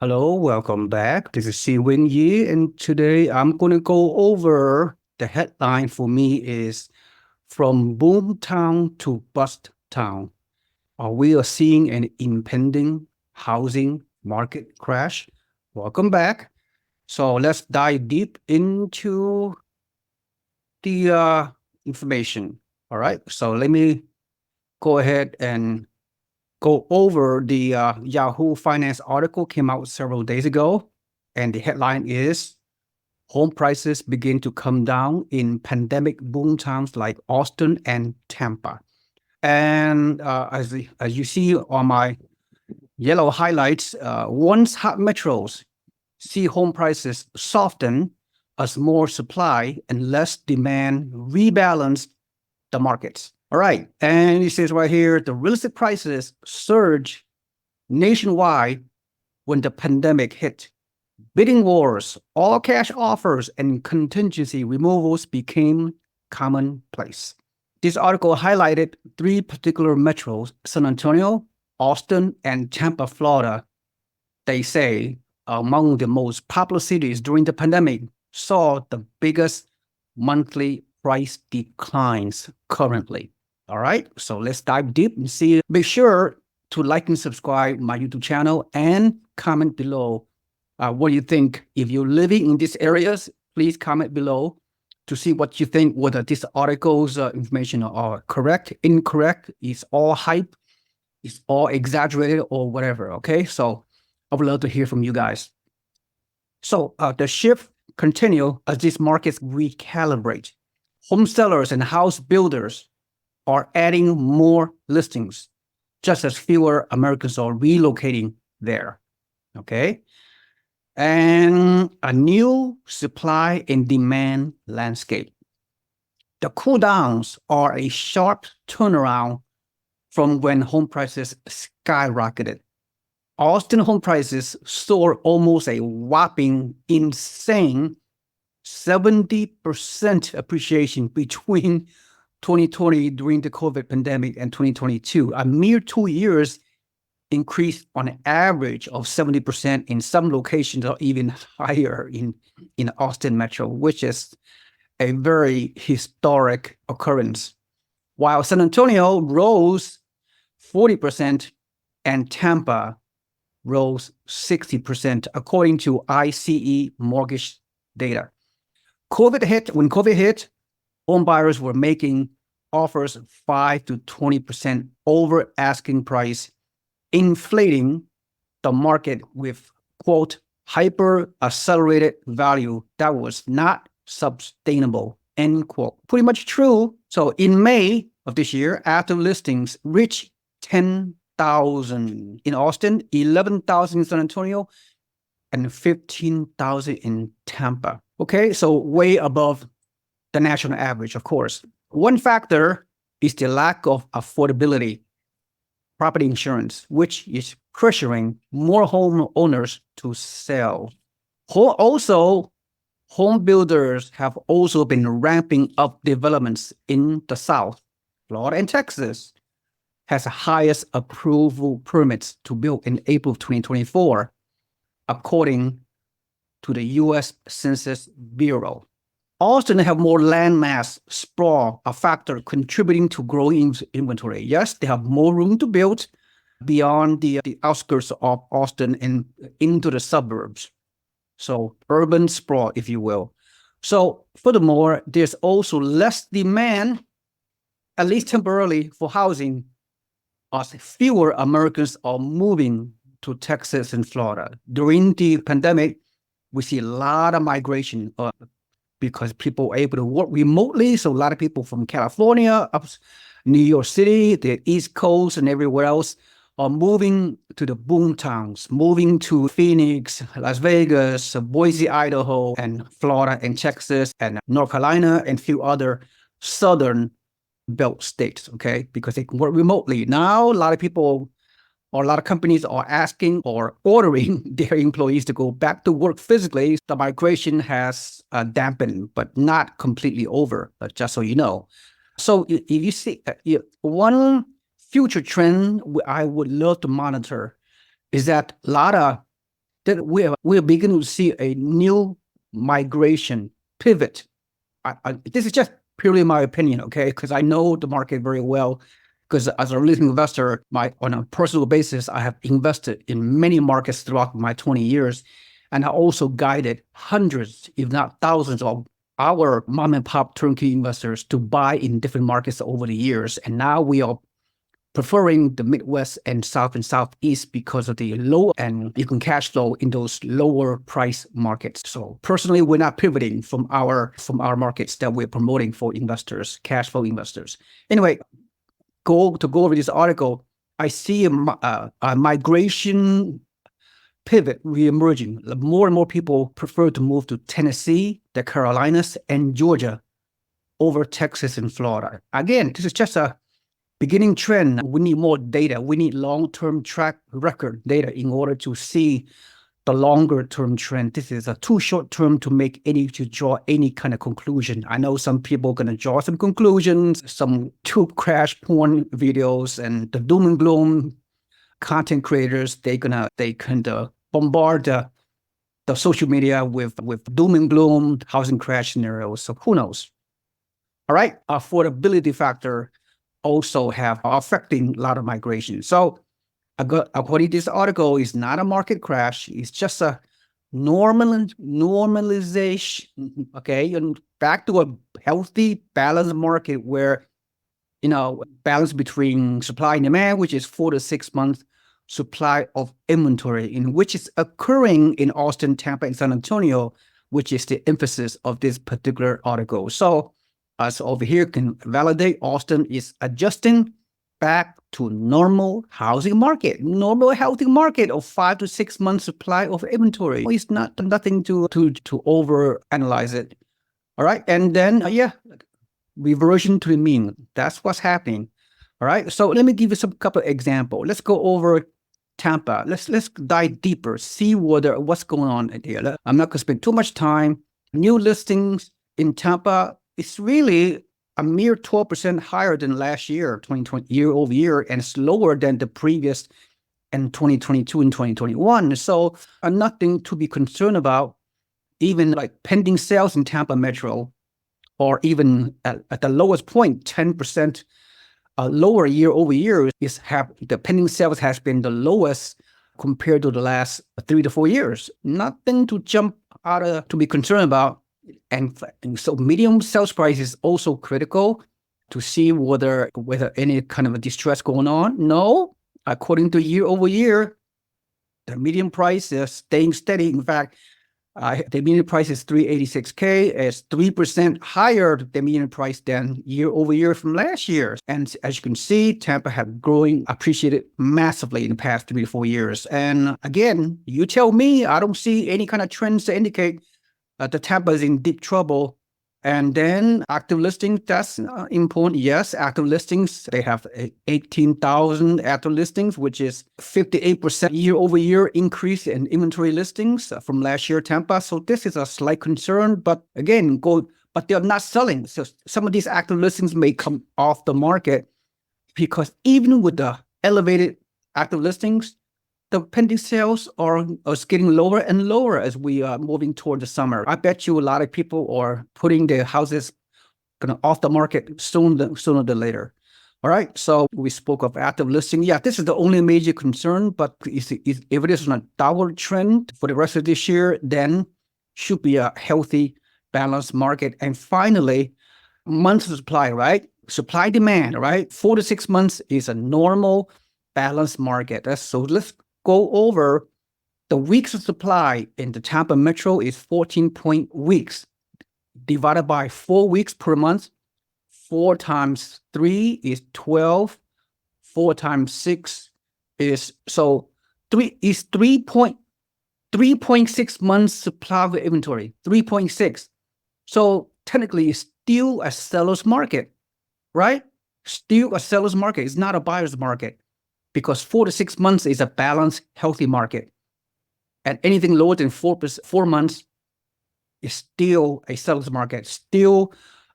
Hello, welcome back. This is Si Win Yi, and today I'm going to go over the headline for me is From Boomtown to Bust Town. Are we seeing an impending housing market crash? Welcome back. So let's dive deep into the information. All right. So let me go ahead and go over the Yahoo Finance article came out several days ago, and the headline is home prices begin to come down in pandemic boom towns like Austin and Tampa. And as you see on my yellow highlights, once hot metros see home prices soften as more supply and less demand rebalance the markets. All right. And it says right here the real estate prices surge nationwide when the pandemic hit. Bidding wars, all cash offers, and contingency removals became commonplace. This article highlighted three particular metros: San Antonio, Austin, and Tampa, Florida. They say among the most popular cities during the pandemic saw the biggest monthly price declines currently. All right, so let's dive deep and see. Be sure to like and subscribe my YouTube channel and comment below what you think. If you're living in these areas, please comment below to see what you think, whether this article's information are correct, incorrect, is all hype, is all exaggerated, or whatever. Okay, so I would love to hear from you guys. So the shift continue as these markets recalibrate. Home sellers and house builders are adding more listings, just as fewer Americans are relocating there. Okay. And a new supply and demand landscape. The cool downs are a sharp turnaround from when home prices skyrocketed. Austin home prices soared almost a whopping insane 70% appreciation between 2020 during the COVID pandemic and 2022. A mere 2 years increase on average of 70% in some locations, or even higher in Austin Metro, which is a very historic occurrence. While San Antonio rose 40% and Tampa rose 60%, according to ICE mortgage data. When COVID hit, home buyers were making offers 5 to 20% over asking price, inflating the market with, quote, hyper accelerated value that was not sustainable, end quote. Pretty much true. So in May of this year, after listings reached 10,000 in Austin, 11,000 in San Antonio, and 15,000 in Tampa. Okay, so way above the national average, of course. One factor is the lack of affordability, property insurance, which is pressuring more homeowners to sell. Also, home builders have also been ramping up developments in the South. Florida and Texas has the highest approval permits to build in April of 2024, according to the U.S. Census Bureau. Austin have more land mass sprawl, a factor contributing to growing inventory. Yes, they have more room to build beyond the outskirts of Austin and into the suburbs. So urban sprawl, if you will. So furthermore, there's also less demand, at least temporarily, for housing, as fewer Americans are moving to Texas and Florida. During the pandemic, we see a lot of migration because people are able to work remotely. So a lot of people from California, up New York City, the East Coast, and everywhere else are moving to the boomtowns, moving to Phoenix, Las Vegas, Boise, Idaho, and Florida and Texas and North Carolina and a few other southern belt states, okay, because they can work remotely. Now, a lot of people or a lot of companies are asking or ordering their employees to go back to work physically. The migration has dampened, but not completely over, just so you know. So if you see one future trend I would love to monitor is that a lot of that we're beginning to see a new migration pivot. This is just purely my opinion, okay? Because I know the market very well. Because as a retail investor, on a personal basis, I have invested in many markets throughout my 20 years. And I also guided hundreds, if not thousands, of our mom and pop turnkey investors to buy in different markets over the years. And now we are preferring the Midwest and South and Southeast because of the low and you can cash flow in those lower price markets. So personally, we're not pivoting from our markets that we're promoting for investors, cash flow investors. Anyway, go over this article, I see a migration pivot reemerging. More and more people prefer to move to Tennessee, the Carolinas, and Georgia over Texas and Florida. Again, this is just a beginning trend. We need more data. We need long-term track record data in order to see the longer-term trend. This is too short-term to draw any kind of conclusion. I know some people are going to draw some conclusions, some tube crash porn videos, and the doom and gloom content creators. They can bombard the social media with doom and gloom housing crash scenarios. So who knows? All right, affordability factor also have affecting a lot of migration. So according to this article, it's not a market crash. It's just a normalization, okay? And back to a healthy, balanced market where, balance between supply and demand, which is 4 to 6 months supply of inventory, in which is occurring in Austin, Tampa, and San Antonio, which is the emphasis of this particular article. So as over here can validate, Austin is adjusting back to normal housing market, normal healthy market of 5 to 6 months supply of inventory. It's nothing to over analyze it. All right. And then, reversion to the mean. That's what's happening. All right. So let me give you some couple of examples. Let's go over Tampa. Let's dive deeper, see what's going on here. I'm not going to spend too much time. New listings in Tampa, it's really a mere 12% higher than last year, 2020, year over year, and it's lower than the previous in 2022 and 2021. So nothing to be concerned about. Even like pending sales in Tampa Metro, or even at the lowest point, 10% lower year over year, the pending sales has been the lowest compared to the last 3 to 4 years. Nothing to jump out of to be concerned about. And so medium sales price is also critical to see whether any kind of a distress going on. No, according to year over year, the median price is staying steady. In fact, the median price is $386K. It's 3% higher the median price than year over year from last year. And as you can see, Tampa has appreciated massively in the past 3 to 4 years. And again, you tell me, I don't see any kind of trends to indicate the Tampa is in deep trouble. And then active listings, that's important. Yes, active listings, they have 18,000 active listings, which is 58% year over year increase in inventory listings from last year, Tampa. So this is a slight concern, but again, but they're not selling. So some of these active listings may come off the market because even with the elevated active listings, the pending sales are getting lower and lower as we are moving toward the summer. I bet you a lot of people are putting their houses off the market sooner than later. All right. So we spoke of active listing. Yeah, this is the only major concern. But if it is on a downward trend for the rest of this year, then should be a healthy, balanced market. And finally, months of supply, right? Supply demand, right? 4 to 6 months is a normal, balanced market. So let's go over the weeks of supply in the Tampa Metro is 14 weeks divided by 4 weeks per month. 4 times 3 is 12. 4 times 6 is 3.6 months supply of inventory. 3.6. So technically, it's still a seller's market, right? Still a seller's market. It's not a buyer's market. Because 4 to 6 months is a balanced, healthy market. And anything lower than 4 months is still a seller's market. Still,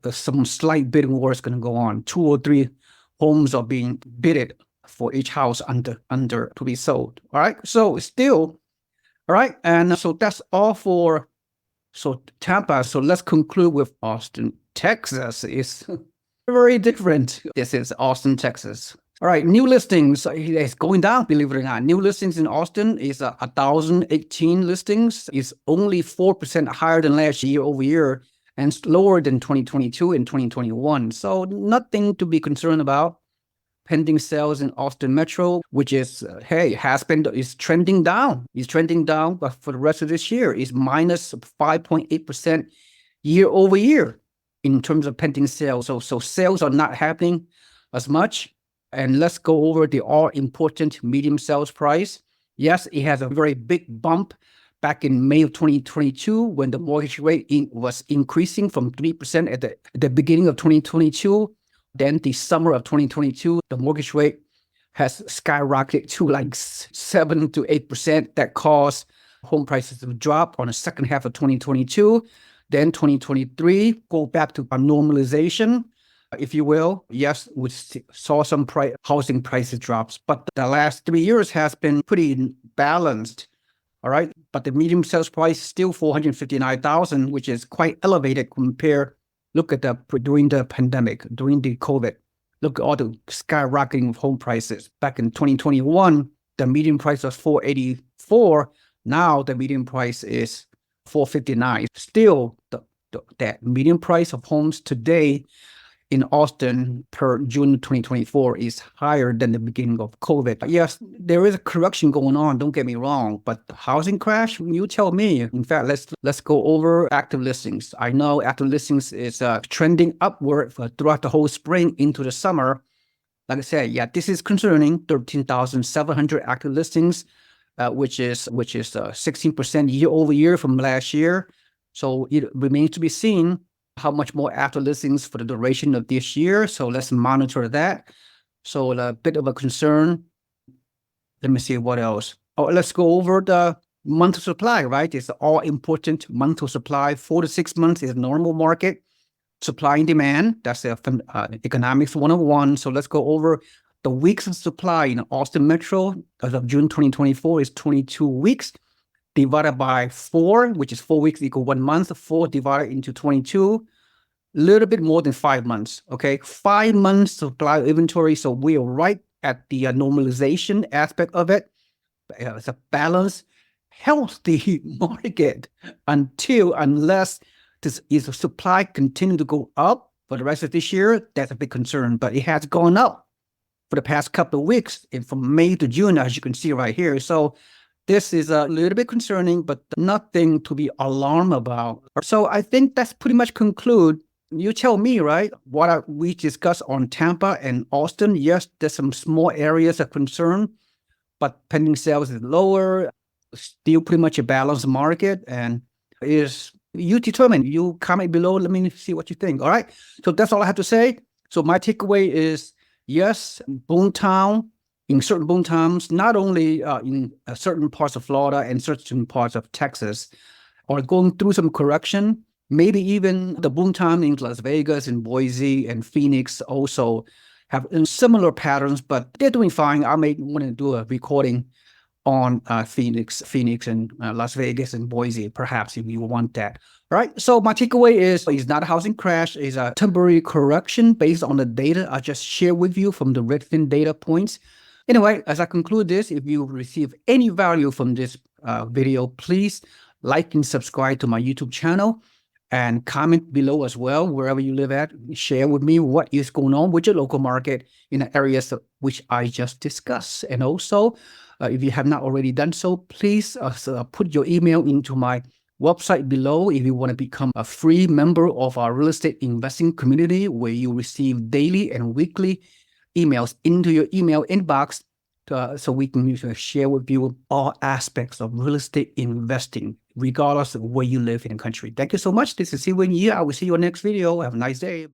some slight bidding war is going to go on. 2 or 3 homes are being bidded for each house under to be sold. All right. So still, All right. And so that's all for Tampa. So let's conclude with Austin, Texas. Is very different. This is Austin, Texas. All right, new listings is going down, believe it or not. New listings in Austin is 1,018 listings. It's only 4% higher than last year over year and lower than 2022 and 2021. So nothing to be concerned about. Pending sales in Austin Metro, which is, is trending down. It's trending down, but for the rest of this year, is minus 5.8% year over year in terms of pending sales. So sales are not happening as much. And let's go over the all-important medium sales price. Yes, it has a very big bump back in May of 2022 when the mortgage rate was increasing from 3% at the beginning of 2022. Then the summer of 2022, the mortgage rate has skyrocketed to like 7 to 8%. That caused home prices to drop on the second half of 2022. Then 2023, go back to a normalization, if you will. Yes, we saw some housing prices drops, but the last 3 years has been pretty balanced. All right, but the medium sales price is still 459,000, which is quite elevated compared. Look at during the pandemic, during the COVID. Look at all the skyrocketing of home prices. Back in 2021, the median price was 484. Now the median price is 459. Still, that median price of homes today in Austin per June 2024 is higher than the beginning of COVID. Yes, there is a correction going on, don't get me wrong, but the housing crash, you tell me. In fact, let's go over active listings. I know active listings is trending upward throughout the whole spring into the summer. Like I said, yeah, this is concerning. 13,700 active listings, which is 16% year over year from last year. So it remains to be seen how much more after listings for the duration of this year. So let's monitor that. So a bit of a concern. Let me see what else. Oh, let's go over the month of supply, right? It's all important month of supply. 4 to 6 months is normal market. Supply and demand, that's economics 101. So let's go over the weeks of supply in Austin Metro as of June 2024 is 22 weeks. Divided by 4, which is 4 weeks equal 1 month. 4 divided into 22, a little bit more than 5 months. Okay, 5 months supply inventory. So we are right at the normalization aspect of it. It's a balanced, healthy market unless the supply continue to go up for the rest of this year. That's a big concern, but it has gone up for the past couple of weeks, and from May to June, as you can see right here. So this is a little bit concerning, but nothing to be alarmed about. So I think that's pretty much conclude. You tell me, right? What we discussed on Tampa and Austin. Yes, there's some small areas of concern, but pending sales is lower. Still pretty much a balanced market, and you determine. You comment below. Let me see what you think. All right. So that's all I have to say. So my takeaway is yes, Boomtown. In certain boomtowns, not only in certain parts of Florida and certain parts of Texas, are going through some correction. Maybe even the boomtown in Las Vegas and Boise and Phoenix also have similar patterns, but they're doing fine. I may want to do a recording on Phoenix and Las Vegas and Boise, perhaps, if you want that. All right. So my takeaway is it's not a housing crash. It's a temporary correction based on the data I just shared with you from the Redfin data points. Anyway, as I conclude this, if you receive any value from this video, please like and subscribe to my YouTube channel and comment below as well, wherever you live at. Share with me what is going on with your local market in the areas which I just discussed. And also, if you have not already done so, please put your email into my website below if you want to become a free member of our real estate investing community, where you receive daily and weekly emails into your email inbox so we can share with you all aspects of real estate investing, regardless of where you live in the country. Thank you so much. This is Siwen Yi. I will see you on the next video. Have a nice day.